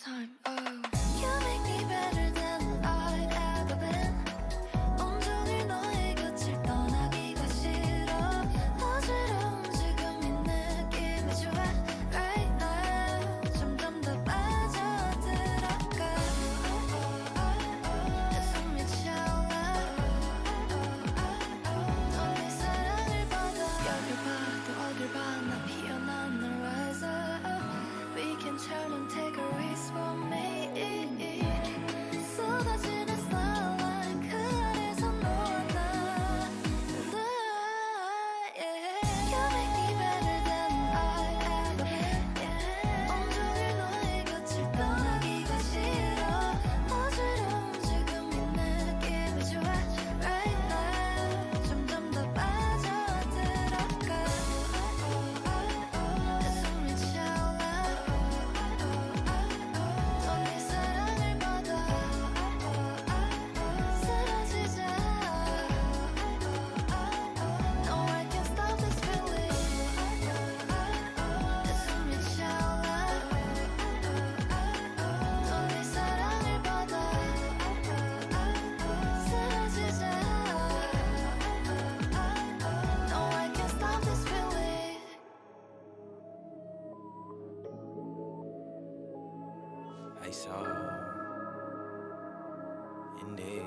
time. Oh, you make me better than I've ever been. 온종일 너의 곁을 떠나기가 싫어. 어지러운 지금 이 느낌이 좋아. Right now 점점 더 빠져들어가. 내 숨이 차올라. 너의 사랑을 받아. 여길 봐도 어딜 봐. 나 피어난 널 rise up. We can turn and take a risk for me. 쏟아지는 starlight 그 아래서 너와 나. You make me better than I've ever been. 온종일 너의 곁을 떠나기가 싫어. 어지러운 지금 이 느낌이 좋아. Right now 점점 더 빠져들어가. 내 숨이 차올라. 너의 사랑을 받아. 사라지자. No, I can't stop this feeling. 내 숨이 차올라. 너의 사랑을 받아. 사라지자. No, I can't stop this feeling. I saw indeed.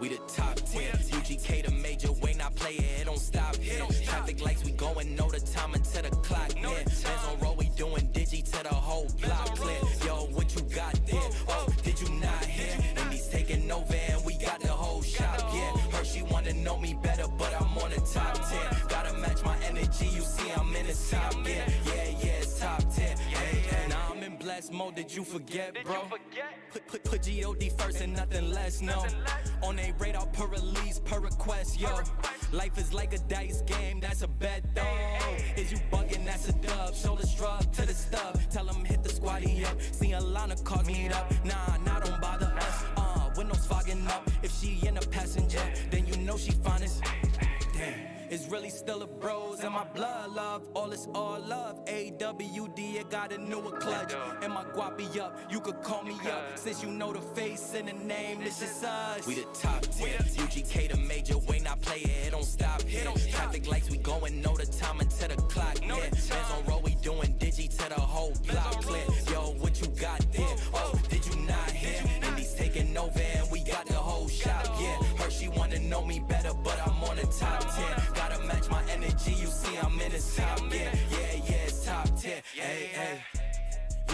We the top 10, UGK the major, way not play it, it don't stop here. Traffic lights, we going, know the time until the clock hit. Hands on roll, we doing digi to the whole block clear. Yo, what you got there? Oh, did you not hear? And he's taking over and we got the whole shop, yeah. Her, she wanna know me better, but I'm on the top 10. Gotta match my energy, you see I'm in the top, yeah. Yeah, it's top 10. Hey, now I'm in blessed mode, did you forget, bro? Put G.O.D. first and nothing less, no. On a radar per release, per request, yo. Life is like a dice game, that's a bet, though. Is you bugging, that's a dub. Shoulder shrug to the stub. Tell them hit the squatty up. See a line of cars meet up. Nah, don't bother us. Windows fogging up. If she in a passenger, then you know she finest. Damn. It's really still a bros and my blood love. All is all love. AWD, it got a newer clutch. And my guapi up, you could call me up. Since you know the face and the name, this is us. We the top 10, UGK the major, way not play it, it don't stop here. Traffic lights, we going, know the time until the clock hit. Hands on roll, we doing digi to the whole block clear. Yo, what you got there? Oh, did you not hear? And he's taking over and we got the whole shop, yeah. Her, she wanna know me better, but I'm on the top 10. Gotta match my energy, you see I'm in the top, yeah, it's top 10, hey.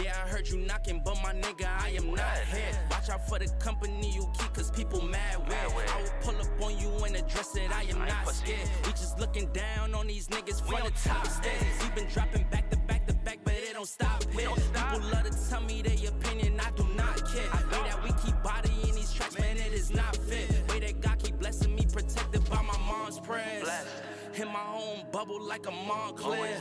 Yeah, I heard you knocking, but my nigga, I am not here. Watch out for the company you keep, cause people mad with. I will pull up on you and address it, I am not scared. We just looking down on these niggas from the top stairs. We been dropping back to back to back, but it don't stop here. People love to tell me their opinion, I do not care. Way that we keep bodying these tracks, man, it is not fit. Way that God keep blessing me, protected by my mom's prayers. In my own bubble like a Montclair.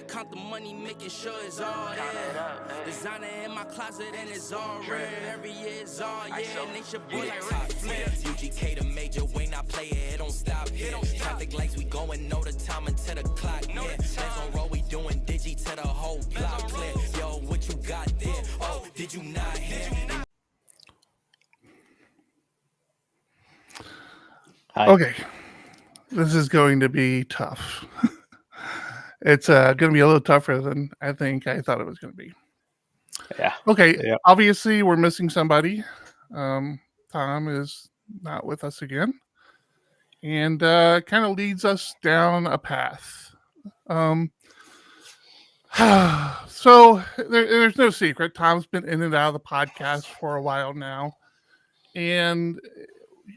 Count the money, making sure it's all there. Designer in my closet and it's all rare. Every year it's all Nature boy like Rick Flair. UGK the major, way not play it, it don't stop here. Traffic lights, we going, know the time until the clock hit. Hands on roll, we doing digi to the whole block clear. Yo, what you got there? Oh, did you not hear? Okay. This is going to be tough. It's going to be a little tougher than I think I thought it was going to be. Yeah. Okay. Yeah. Obviously, we're missing somebody. Tom is not with us again. And kind of leads us down a path. So there's no secret. Tom's been in and out of the podcast for a while now. And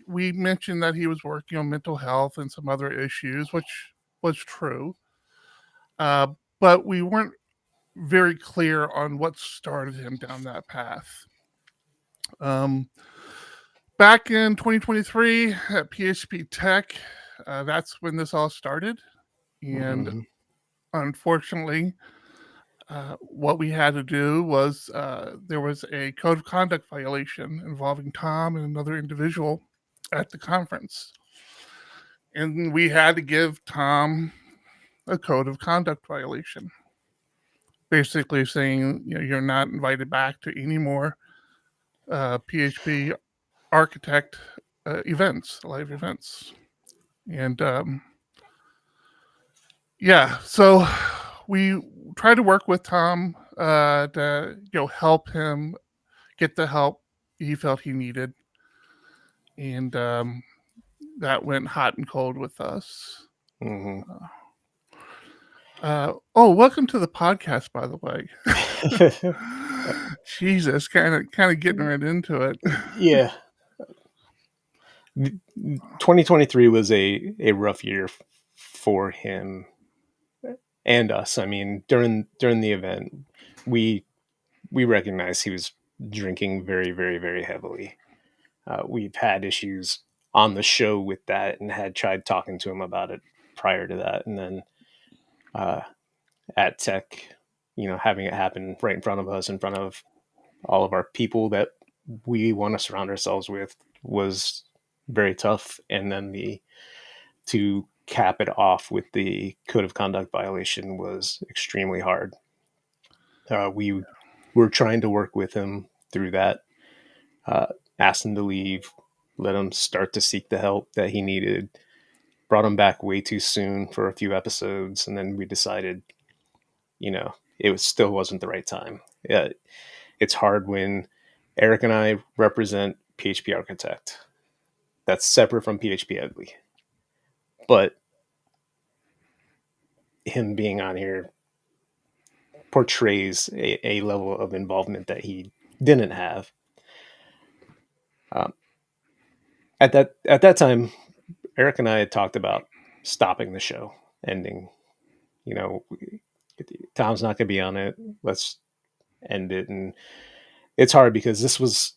we mentioned that he was working on mental health and some other issues, which was true. But we weren't very clear on what started him down that path. Back in 2023 at PHP Tech, that's when this all started. And unfortunately, what we had to do was there was a code of conduct violation involving Tom and another individual at the conference. And we had to give Tom a code of conduct violation. basically saying, you're not invited back to any more PHP architect events, live events. And yeah, so we tried to work with Tom to help him get the help he felt he needed, and that went hot and cold with us. hmm Oh, welcome to the podcast, by the way. Jesus, kind of getting right into it. Yeah. 2023 was a rough year for him and us. I mean, during the event, we recognized he was drinking very, very, very heavily. We've had issues on the show with that, and had tried talking to him about it prior to that, and then at Tech, having it happen right in front of us, in front of all of our people that we want to surround ourselves with, was very tough. And then to cap it off with the code of conduct violation was extremely hard. We were trying to work with him through that, asked him to leave, let him start to seek the help that he needed, brought him back way too soon for a few episodes, and then we decided, it still wasn't the right time. It's hard when Eric and I represent PHP Architect. That's separate from PHP Ugly. But him being on here portrays a level of involvement that he didn't have. At that time, Eric and I had talked about stopping the show, ending. Tom's not going to be on it. Let's end it. And it's hard because this was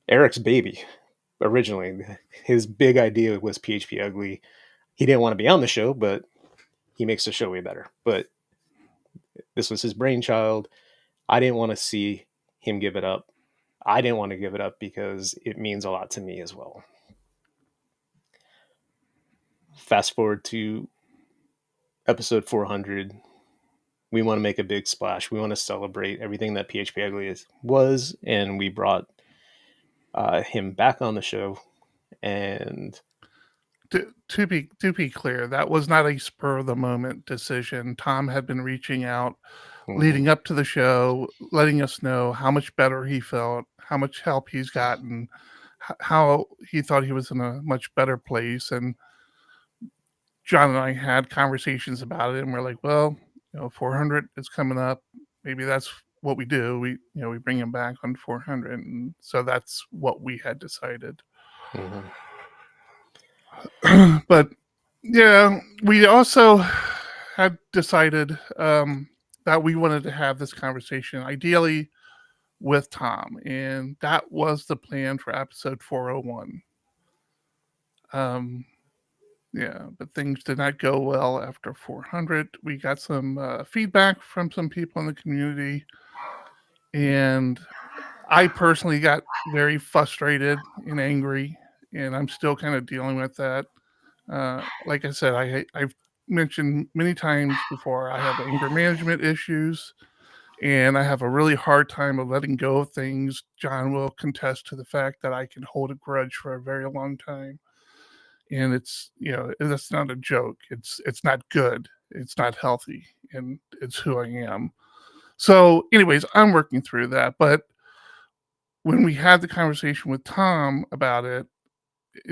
Eric's baby originally. His big idea was PHP Ugly. He didn't want to be on the show, but he makes the show way better. But this was his brainchild. I didn't want to see him give it up. I didn't want to give it up because it means a lot to me as well. Fast forward to episode 400. We want to make a big splash. We want to celebrate everything that PHP Ugly was, and we brought him back on the show. And to be clear, that was not a spur of the moment decision. Tom had been reaching out leading up to the show, letting us know how much better he felt, how much help he's gotten, how he thought he was in a much better place. And John and I had conversations about it, and we're like, well, 400 is coming up. Maybe that's what we do. We bring him back on 400, and so that's what we had decided. But yeah, we also had decided that we wanted to have this conversation, ideally with Tom, and that was the plan for episode 401. Yeah, but things did not go well after 400. We got some feedback from some people in the community, and I personally got very frustrated and angry, and I'm still kind of dealing with that. Like I said, I've mentioned many times before, I have anger management issues, and I have a really hard time of letting go of things. John will contest to the fact that I can hold a grudge for a very long time. And it's, that's not a joke. It's not good. It's not healthy, and it's who I am. So anyways, I'm working through that. But when we had the conversation with Tom about it,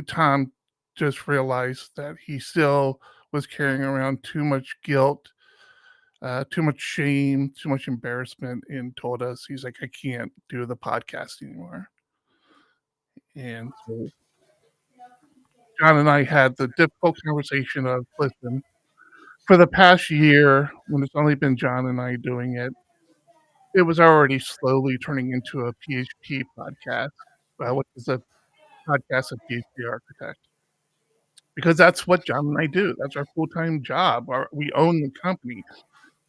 Tom just realized that he still was carrying around too much guilt, too much shame, too much embarrassment, and told us, he's like, I can't do the podcast anymore. And so John and I had the difficult conversation of, listen, for the past year, when it's only been John and I doing it, it was already slowly turning into a PHP podcast, which is a podcast of PHP Architect. Because that's what John and I do. That's our full-time job. We own the company.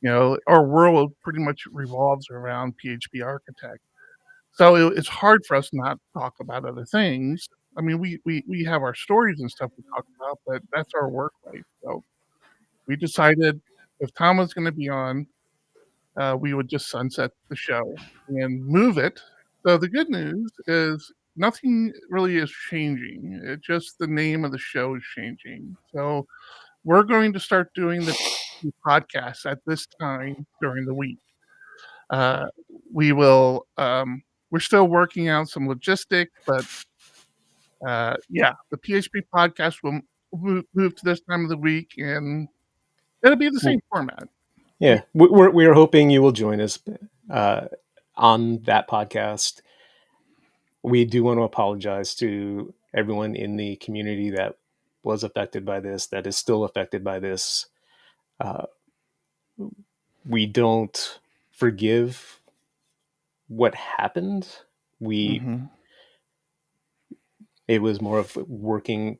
Our world pretty much revolves around PHP Architect. So it's hard for us not to talk about other things. I mean, we have our stories and stuff we talk about, but that's our work life. So we decided if Tom was going to be on, we would just sunset the show and move it. So the good news is nothing really is changing. It just the name of the show is changing. So we're going to start doing the podcast at this time during the week. Uh, we will. We're still working out some logistics, but yeah, the PHP podcast will move to this time of the week, and it'll be the same format. Yeah, we are hoping you will join us on that podcast. We do want to apologize to everyone in the community that was affected by this, that is still affected by this. We don't forgive what happened. It was more of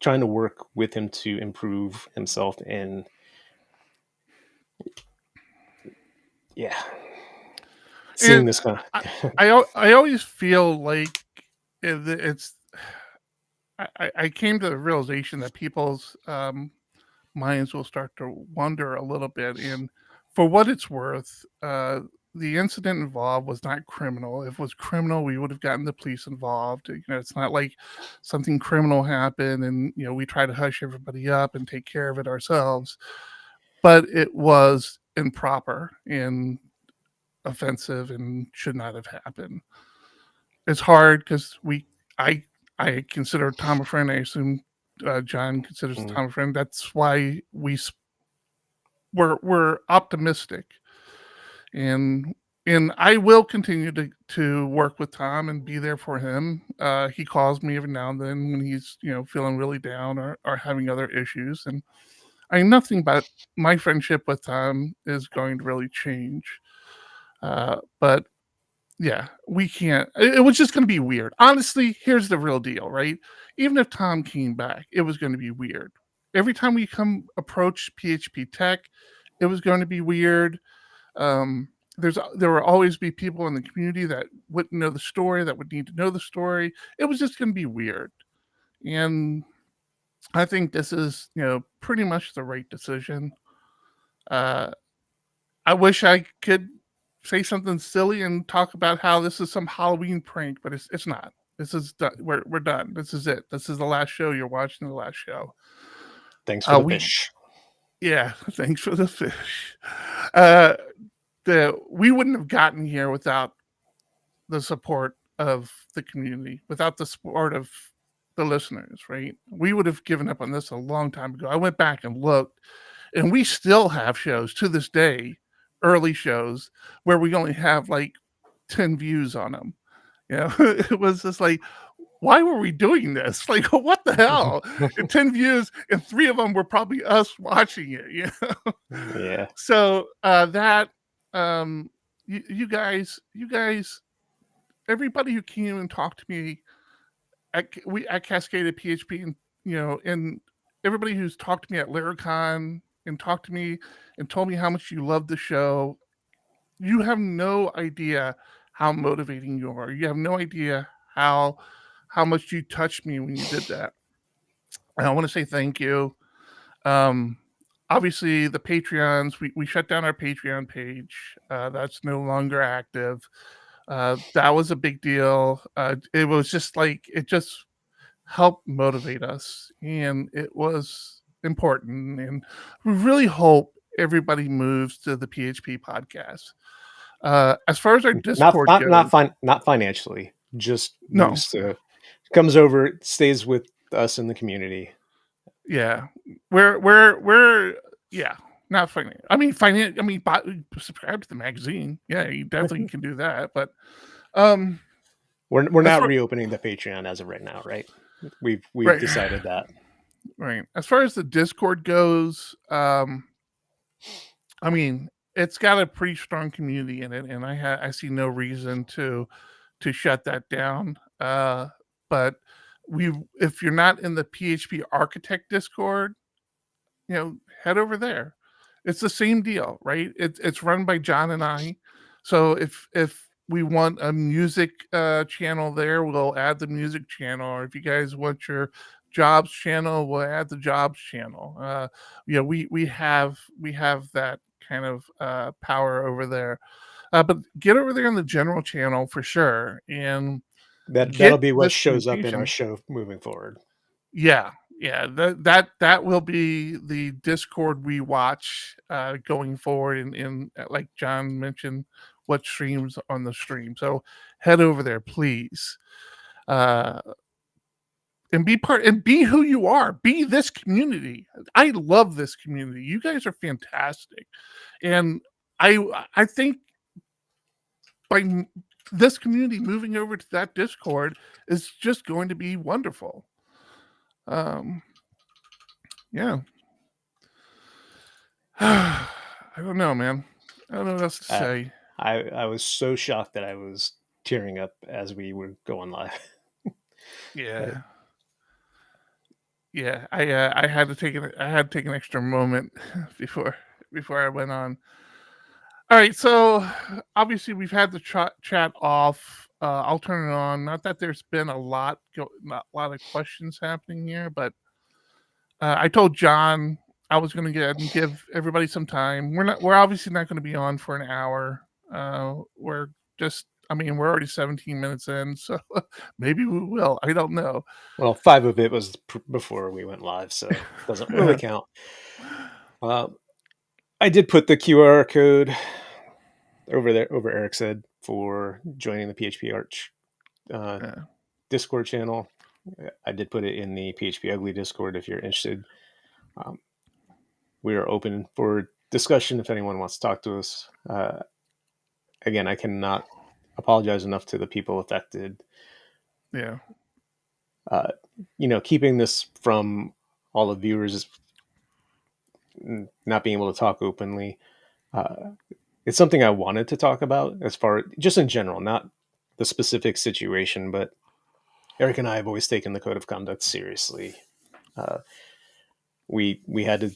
trying to work with him to improve himself, and yeah, seeing And this kind of I always feel like it's. I came to the realization that people's minds will start to wander a little bit. And for what it's worth, the incident involved was not criminal. If it was criminal, we would have gotten the police involved. You know, it's not like something criminal happened and we try to hush everybody up and take care of it ourselves. But it was improper and offensive and should not have happened. It's hard because I consider Tom a friend. I assume John considers Tom a friend. That's why we're optimistic, and I will continue to work with Tom and be there for him. He calls me every now and then when he's feeling really down or having other issues, and nothing but my friendship with Tom is going to really change. But yeah, we can't. It was just going to be weird. Honestly, here's the real deal, right? Even if Tom came back, it was going to be weird. Every time we approach PHP Tech, it was going to be weird. There will always be people in the community that wouldn't know the story, that would need to know the story. It was just going to be weird, and I think this is pretty much the right decision. I wish I could say something silly and talk about how this is some Halloween prank, but it's not. This is done. We're done. This is it. This is the last show. You're watching the last show. Thanks for the fish. Yeah, thanks for the fish. We wouldn't have gotten here without the support of the community, without the support of the listeners, right? We would have given up on this a long time ago. I went back and looked, and we still have shows to this day, early shows, where we only have like 10 views on them. It was just like, why were we doing this? Like, what the hell? And 10 views, and 3 of them were probably us watching it. Yeah. So that you guys, everybody who came and talked to me at Cascaded PHP, and everybody who's talked to me at Lyricon and talked to me and told me how much you love the show, you have no idea how motivating you are. You have no idea how much you touched me when you did that. And I want to say thank you. Obviously, the Patreons, we shut down our Patreon page. That's no longer active. That was a big deal. It was just like, it just helped motivate us, and it was important. And we really hope everybody moves to the PHP podcast. As far as our Discord goes, not financially, just moves to, comes over, stays with us in the community. Yeah, we're yeah, not financial. I mean, subscribe to the magazine. Yeah, you definitely can do that. But we're not reopening the Patreon as of right now, right? We've decided that. Right. As far as the Discord goes, I mean, it's got a pretty strong community in it, and I see no reason to shut that down. But if you're not in the PHP Architect Discord, head over there. It's the same deal, right? It's run by John and I. So if we want a music channel there, we'll add the music channel. Or if you guys want your jobs channel, we'll add the jobs channel. We have that kind of power over there. But get over there on the general channel for sure, and That'll get be what this shows up in our communication. show moving forward. Yeah, yeah. That will be the Discord we watch going forward, and like John mentioned, what streams on the stream. So head over there, please. Uh, and be part and be who you are. Be this community. I love this community. You guys are fantastic, and I think by this community moving over to that Discord is just going to be wonderful. Yeah. I don't know, man. I don't know what else to say. I was so shocked that I was tearing up as we were going live. Yeah. Yeah, I had to take an extra moment before I went on. All right, so obviously we've had the chat off. I'll turn it on. Not that there's been not a lot of questions happening here, but I told John I was going to give everybody some time. We're obviously not going to be on for an hour. We're just, I mean, we're already 17 minutes in, so maybe we will. I don't know. Well, 5 of it was before we went live, so it doesn't really count. I did put the QR code over there, over Eric's head, for joining the PHP Arch Discord channel. I did put it in the PHP Ugly Discord if you're interested. We are open for discussion if anyone wants to talk to us. Again, I cannot apologize enough to the people affected. Yeah. Keeping this from all the viewers, not being able to talk openly, it's something I wanted to talk about as far just in general, not the specific situation, but Eric and I have always taken the code of conduct seriously. We had to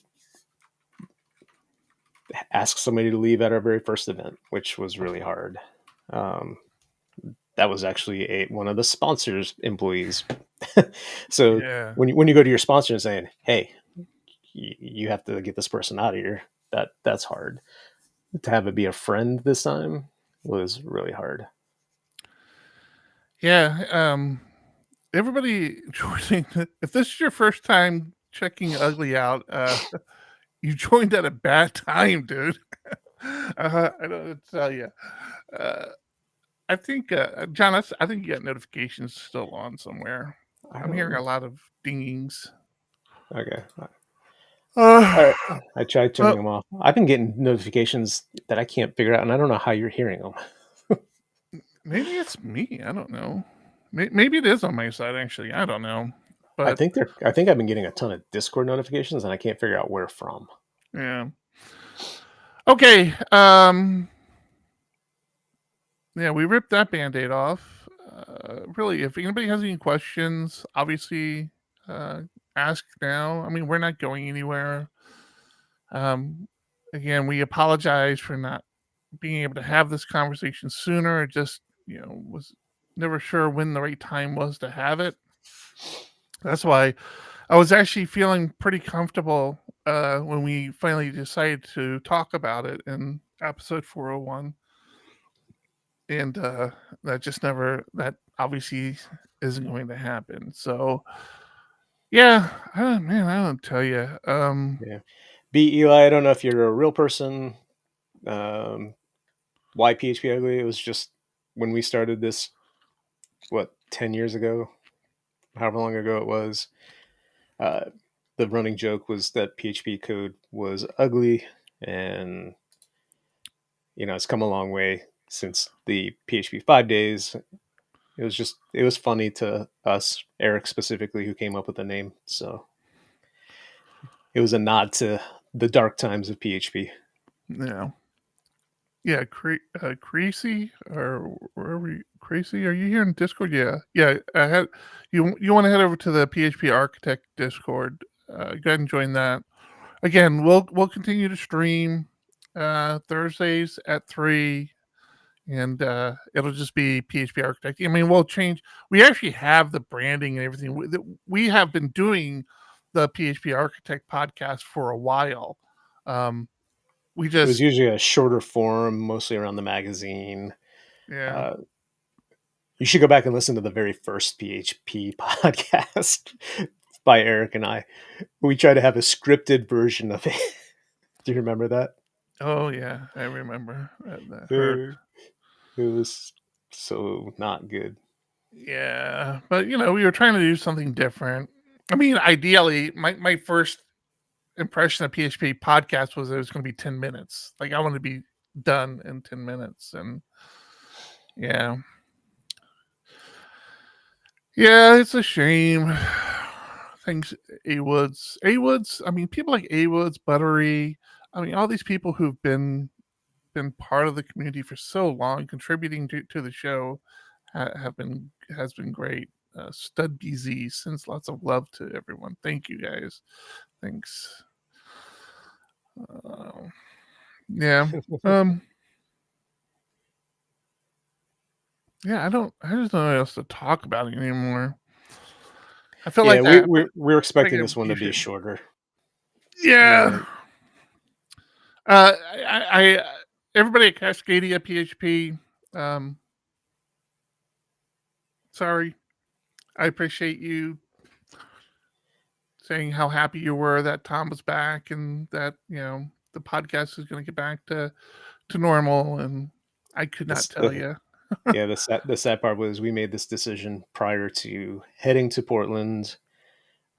ask somebody to leave at our very first event, which was really hard. That was actually one of the sponsors' employees. So Yeah. when you go to your sponsor and saying, "Hey, you have to get this person out of here," that's hard. To have it be a friend this time was really hard. Yeah. Everybody joining, if this is your first time checking Ugly out, you joined at a bad time, dude. I don't know what to tell you. I think, John, I think you got notifications still on somewhere. I'm hearing a lot of dingings. Okay. All right. I tried turning them off. I've been getting notifications that I can't figure out, and I don't know how you're hearing them. Maybe it's me. I don't know. Maybe it is on my side, actually. I don't know. But I think I've been getting a ton of Discord notifications, and I can't figure out where from. Yeah. Okay. Yeah, we ripped that Band-Aid off. Really, if anybody has any questions, obviously ask now. I mean, we're not going anywhere. Again, we apologize for not being able to have this conversation sooner. It just, was never sure when the right time was to have it. That's why I was actually feeling pretty comfortable when we finally decided to talk about it in episode 401. And that obviously isn't going to happen. So, yeah, I don't tell you. Yeah. B. Eli, I don't know if you're a real person. Why PHP Ugly? It was just when we started this, 10 years ago? However long ago it was. The running joke was that PHP code was ugly, and it's come a long way since the PHP 5 days. It was funny to us, Eric specifically, who came up with the name. So it was a nod to the dark times of PHP. Yeah, Crazy, or wherever Crazy, are you here in Discord? Yeah. I had you want to head over to the PHP Architect Discord. Go ahead and join that. Again, we'll continue to stream Thursdays at 3, and it'll just be PHP Architect. I mean, we'll change. We actually have the branding and everything. We have been doing the PHP Architect podcast for a while. we It was just usually a shorter form, mostly around the magazine. yeah. Uh, you should go back and listen to the very first PHP podcast by Eric and I. We tried to have a scripted version of it. Do you remember that? Oh yeah, I remember that hurt. It was so not good. Yeah, but we were trying to do something different. I mean, ideally, my first impression of PHP podcast was it was going to be 10 minutes. Like I want to be done in 10 minutes, and yeah, yeah, it's a shame. Thanks, A Woods. I mean, people like A Woods, Buttery. I mean, all these people who've been part of the community for so long, contributing to the show, has been great. Stud BZ sends lots of love to everyone. Thank you guys. Thanks. Yeah. Um. Yeah. I just don't know what else to talk about anymore. I feel Yeah, like that. we're expecting Like this one you to be should. shorter. Yeah. Yeah, I everybody at Cascadia PHP. Um. Sorry. I appreciate you saying how happy you were that Tom was back and that the podcast is going to get back to normal. And I could not this, tell you. yeah. The sad part was we made this decision prior to heading to Portland.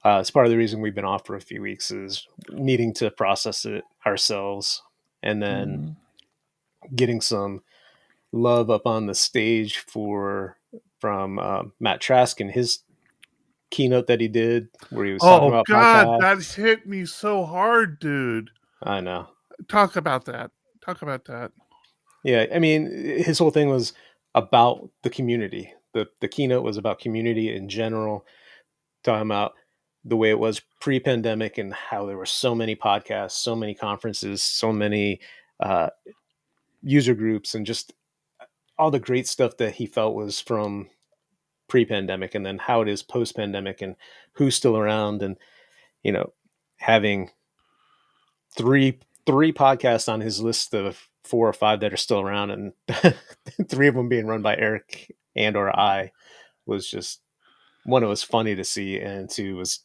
It's part of the reason we've been off for a few weeks is needing to process it ourselves, and then Mhm. getting some love up on the stage from Matt Trask and his keynote that he did, where he was talking Oh about God, that podcasts. hit me so hard, dude. I know. Talk about that. Talk about that. Yeah, I mean, his whole thing was about the community. The keynote was about community in general, talking about the way it was pre-pandemic and how there were so many podcasts, so many conferences, so many uh, user groups, and just all the great stuff that he felt was from pre-pandemic, and then how it is post-pandemic, and who's still around, and you know, having three podcasts on his list of 4 or 5 that are still around, and 3 of them being run by Eric and or I was just, one, it was funny to see, and 2 was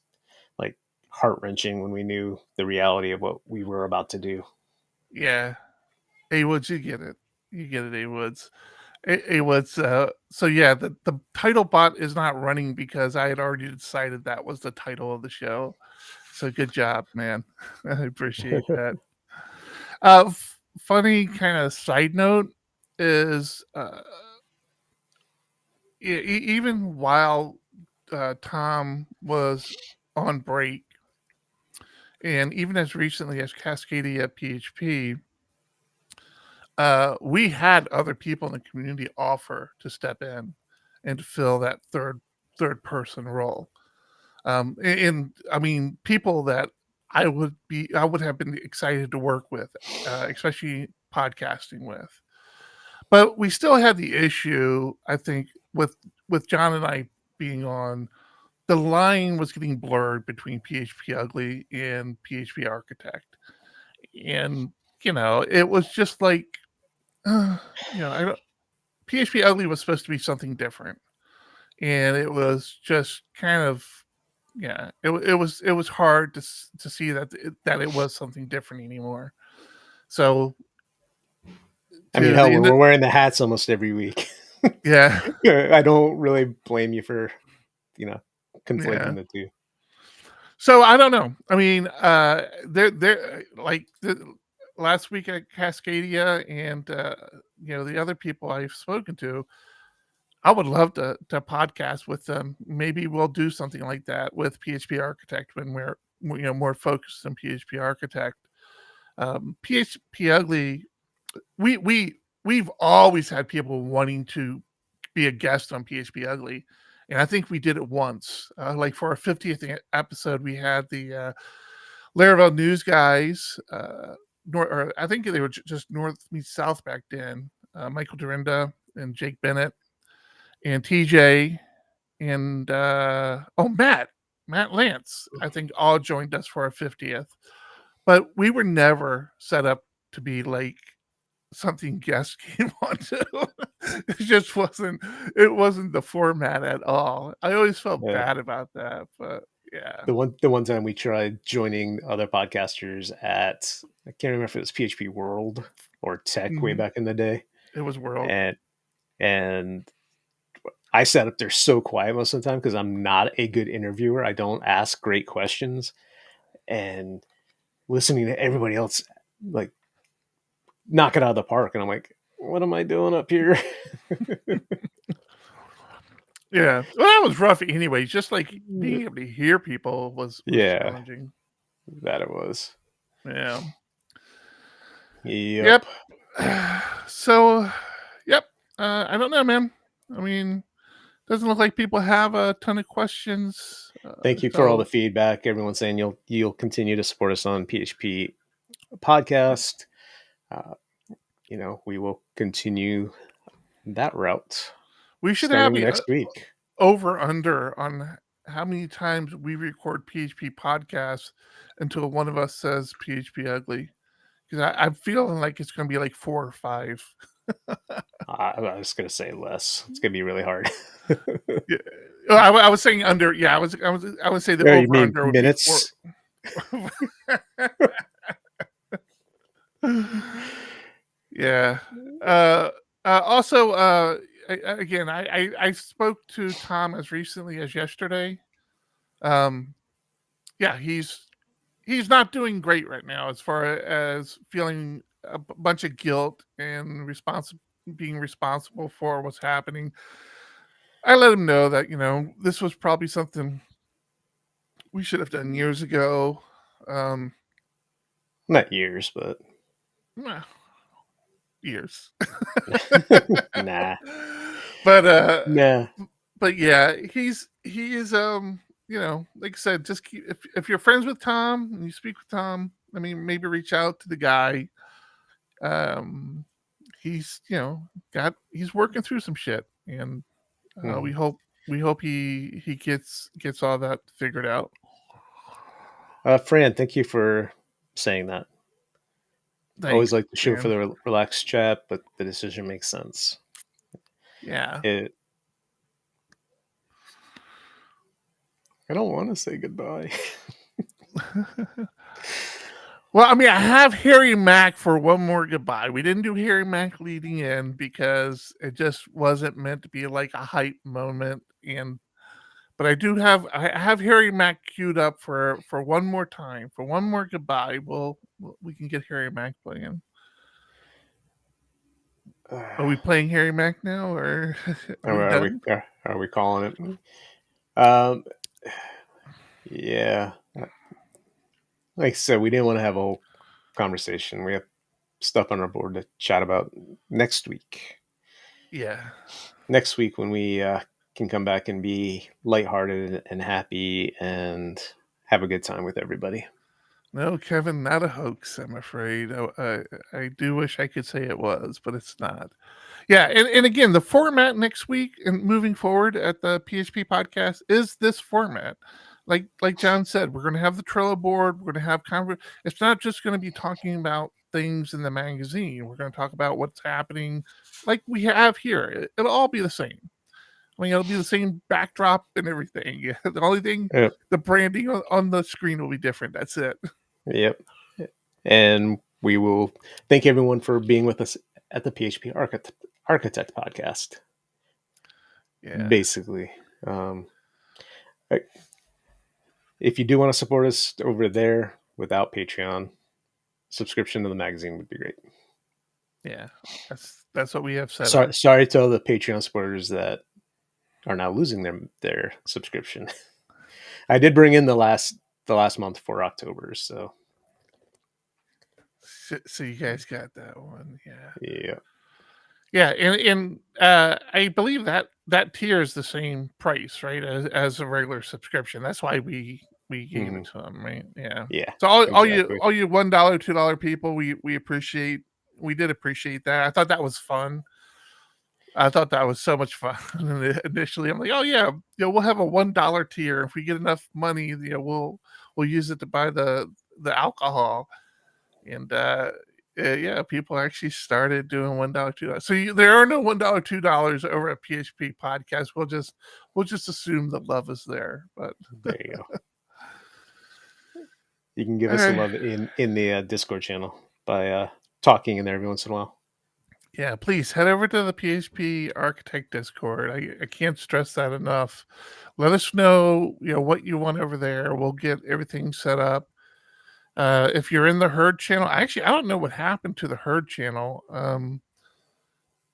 like heart wrenching when we knew the reality of what we were about to do. Yeah. A Woods, you get it. You get it, A Woods. A Woods. So yeah, the title bot is not running because I had already decided that was the title of the show. So good job, man. I appreciate that. Funny kind of side note is even while Tom was on break, and even as recently as Cascadia PHP, we had other people in the community offer to step in and to fill that third person role. And I mean, people that I would have been excited to work with, especially podcasting with. But we still had the issue, I think, with John and I being on. The line was getting blurred between PHP Ugly and PHP Architect, and it was just like, I don't. PHP Ugly was supposed to be something different, and it was just kind of, yeah, it was hard to see that it was something different anymore. So I mean, to hell, the end we're of, wearing the hats almost every week. yeah, I don't really blame you for, yeah. conflating the two. So I don't know. I mean, they're like last week at Cascadia, and the other people I've spoken to, I would love to podcast with them. Maybe we'll do something like that with PHP Architect when we're more focused on PHP Architect. PHP Ugly, we've always had people wanting to be a guest on PHP Ugly, and I think we did it once. Like for our 50th episode, we had the Laravel News guys. Or I think they were just North meets South back then. Michael Dorinda and Jake Bennett and TJ and Matt Lance. I think all joined us for our 50th, but we were never set up to be like something guests came onto. It just wasn't. It wasn't the format at all. I always felt Yeah. bad about that, but yeah. The one time we tried joining other podcasters at, I can't remember if it was PHP World or Tech way Mhm. back in the day, It was World. and I sat up there so quiet most of the time because I'm not a good interviewer. I don't ask great questions, and listening to everybody else like knock it out of the park, and I'm like, what am I doing up here? Yeah. Well, that was rough anyway. Just like being able to hear people was Yeah, challenging. that it was. Yeah. Yep. So, yep. I don't know, man. I mean, doesn't look like people have a ton of questions. Thank you for all the feedback. Everyone's saying you'll continue to support us on PHP podcast. We will continue that route. We should starting have next week. Over under on how many times we record PHP podcasts until one of us says PHP ugly. Because I'm feeling like it's going to be like 4 or 5. I was going to say less. It's going to be really hard. Yeah. I was saying under. Yeah, I would say the You over mean under would minutes? be 4. Yeah. Also, again, I spoke to Tom as recently as yesterday. Yeah, he's not doing great right now as far as feeling a bunch of guilt and being responsible for what's happening. I let him know that this was probably something we should have done years ago. Not years, but years. nah. But Nah. but yeah, he is like I said, just keep if you're friends with Tom and you speak with Tom, I mean, maybe reach out to the guy. He's he's working through some shit, and we hope he gets all that figured out. Fran, thank you for saying that. I always like to shoot for the relaxed chat, but the decision makes sense. Yeah. I don't want to say goodbye. Well, I mean, I have Harry Mack for one more goodbye. We didn't do Harry Mack leading in because it just wasn't meant to be like a hype moment. But I have Harry Mack queued up for one more time, for one more goodbye. We can get Harry Mack playing. Are we playing Harry Mack now, or are we calling it? Yeah. Like I said, we didn't want to have a whole conversation. We have stuff on our board to chat about next week. Yeah. Next week when we can come back and be lighthearted and happy and have a good time with everybody. No, Kevin, not a hoax, I'm afraid. I do wish I could say it was, but it's not. Yeah, and again, the format next week and moving forward at the PHP podcast is this format. Like John said, we're going to have the Trello board. We're going to have it's not just going to be talking about things in the magazine. We're going to talk about what's happening like we have here. It'll all be the same. I mean, it'll be the same backdrop and everything. The only thing, the branding on the screen will be different. That's it. Yep. And we will thank everyone for being with us at the PHP Architect podcast. Yeah. Basically. If you do want to support us over there without Patreon, subscription to the magazine would be great. Yeah. That's what we have said. Sorry to all the Patreon supporters that are now losing their subscription. I did bring in the last month for October, so you guys got that one. Yeah, and I believe that tier is the same price, right, as a regular subscription. That's why we gave it to them, right? Yeah. So all you $1, $2 people, we did appreciate that. I thought that was fun. I thought that was so much fun. Initially, I'm like, oh yeah, we'll have a $1 tier. If we get enough money, we'll use it to buy the alcohol. And yeah, people actually started doing $1, $2. So there are no $1, $2 over at PHP Podcast. We'll just assume that love is there. But There you go. You can give all us some right. love in the Discord channel by talking in there every once in a while. Yeah, please head over to the PHP Architect Discord. I can't stress that enough. Let us know, what you want over there. We'll get everything set up. If you're in the Herd channel, I don't know what happened to the Herd channel.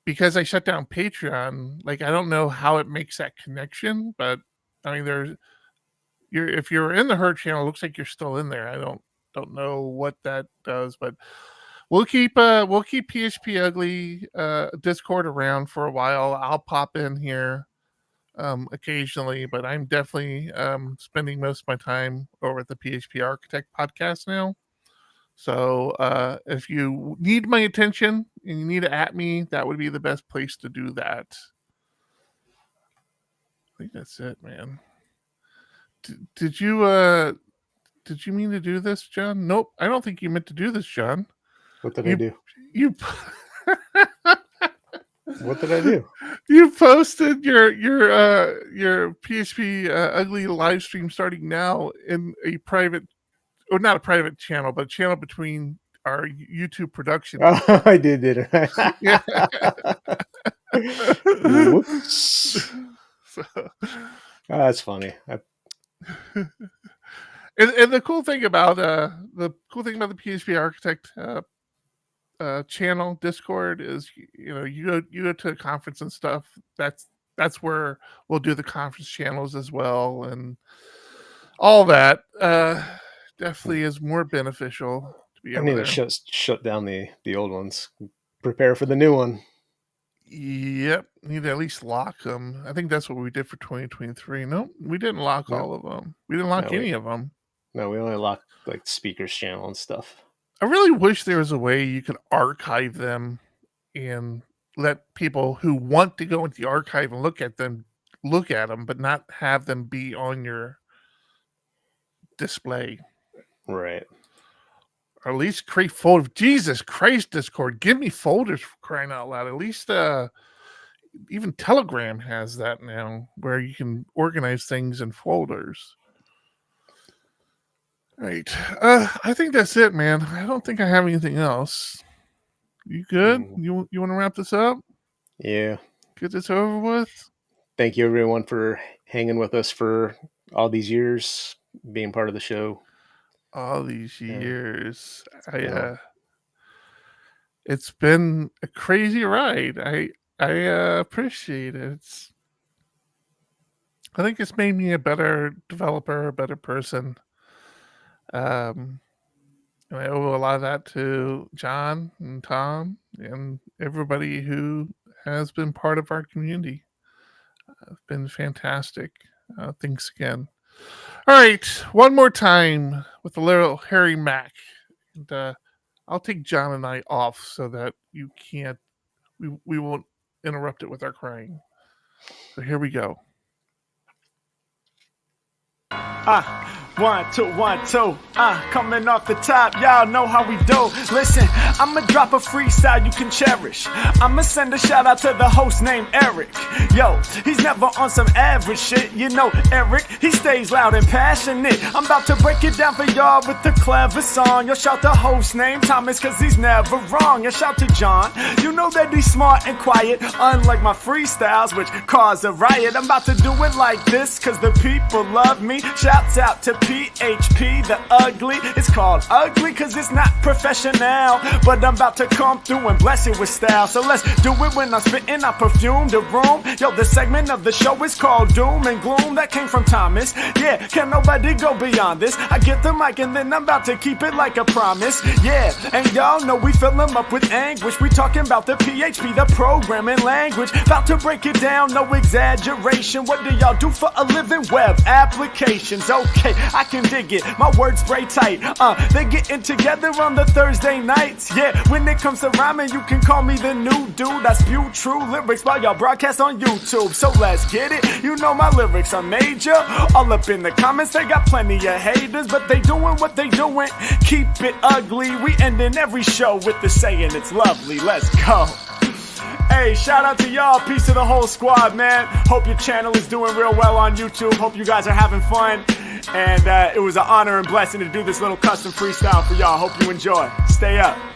Because I shut down Patreon, I don't know how it makes that connection, but I mean, if you're in the Herd channel, it looks like you're still in there. I don't know what that does, but we'll keep PHP Ugly Discord around for a while. I'll pop in here occasionally, but I'm definitely spending most of my time over at the PHP Architect podcast now. So if you need my attention and you need to at me, that would be the best place to do that. I think that's it, man. Did you mean to do this, John? Nope, I don't think you meant to do this, John. What did I do? You What did I do? You posted your PHP Ugly live stream starting now in a private, or not a private channel, but a channel between our YouTube production. Oh, I did I? Yeah. Whoops. So, That's funny. and the cool thing about the PHP Architect channel Discord is, you go to a conference and stuff. That's where we'll do the conference channels as well, and all that definitely is more beneficial to be I able need to shut down the old ones. Prepare for the new one. Yep, need to at least lock them. I think that's what we did for 2023. No, we didn't lock all of them. We didn't lock any of them. No, we only locked speakers channel and stuff. I really wish there was a way you could archive them and let people who want to go into the archive and look at them, but not have them be on your display. Right. Or at least create folders. Jesus Christ, Discord, give me folders for crying out loud. At least even Telegram has that now, where you can organize things in folders. Right. I think that's it, man. I don't think I have anything else. You good? You want to wrap this up? Yeah. Get this over with? Thank you, everyone, for hanging with us for all these years, being part of the show. All these years. It's been a crazy ride. I appreciate it. I think it's made me a better developer, a better person. And I owe a lot of that to John and Tom and everybody who has been part of our community. It's been fantastic. Thanks again. All right, one more time with a little Harry Mack. And I'll take John and I off so that you can't, we won't interrupt it with our crying. So here we go. 1, 2, 1, 2. Coming off the top, y'all know how we do. Listen, I'ma drop a freestyle you can cherish. I'ma send a shout out to the host named Eric. Yo, he's never on some average shit. You know Eric, he stays loud and passionate. I'm about to break it down for y'all with the clever song. Yo, shout the host named Thomas, cause he's never wrong. Yo, shout to John, you know that he's smart and quiet, unlike my freestyles, which cause a riot. I'm about to do it like this, cause the people love me. Shouts out to PHP, the ugly. It's called ugly cause it's not professional, but I'm about to come through and bless it with style. So let's do it when I'm spitting, I perfume the room. Yo, the segment of the show is called Doom and Gloom. That came from Thomas. Yeah, can nobody go beyond this? I get the mic and then I'm about to keep it like a promise. Yeah, and y'all know we fill them up with anguish. We talking about the PHP, the programming language. About to break it down, no exaggeration. What do y'all do for a living? Web applications. Okay, I can dig it, my words spray tight. They getting together on the Thursday nights. Yeah, when it comes to rhyming, you can call me the new dude. I spew true lyrics while y'all broadcast on YouTube. So let's get it, you know my lyrics are major. All up in the comments, they got plenty of haters, but they doing what they doing. Keep it ugly, we ending every show with the saying it's lovely. Let's go. Hey, shout out to y'all. Peace to the whole squad, man. Hope your channel is doing real well on YouTube. Hope you guys are having fun. And it was an honor and blessing to do this little custom freestyle for y'all. Hope you enjoy. Stay up.